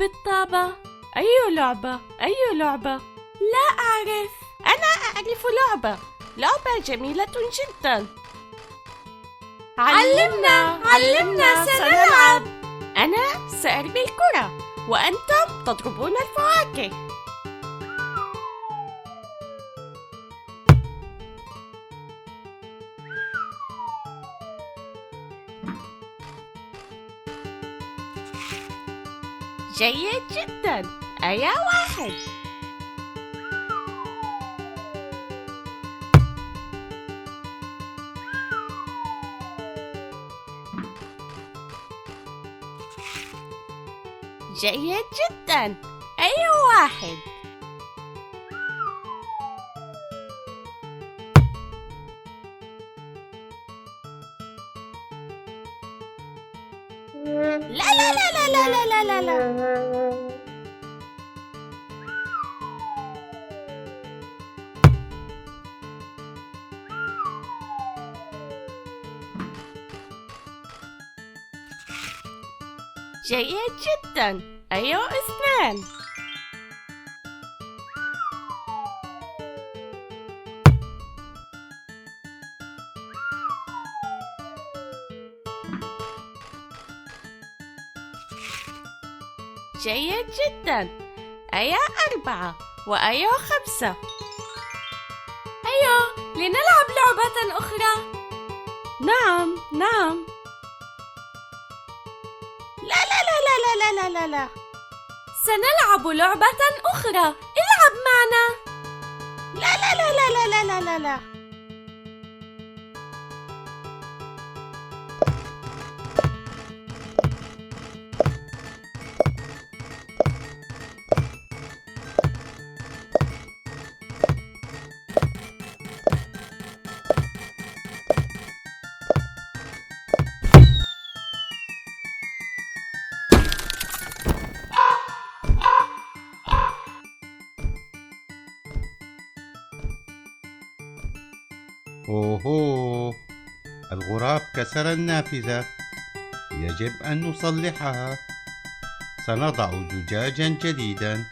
بالطابة. أي لعبة؟ أي لعبة؟ لا أعرف. أنا أعرف لعبة جميلة جدا. علمنا سنلعب. أنا سأرمي الكرة وأنتم تضربون الفواكه. جيد جدا. أيا واحد. جيد جدا. أي واحد. لا لا لا لا لا لا لا لا. جيد جدا. أيوة اثنان. جيد جدا. أيوة أربعة وأيوة خمسة. أيوة لنلعب لعبة أخرى. نعم. لا لا لا لا لا لا لا لا. سنلعب لعبة أخرى. العب معنا. لا لا لا لا لا لا لا لا. أوهو، الغراب كسر النافذة. يجب أن نصلحها. سنضع زجاجا جديدا.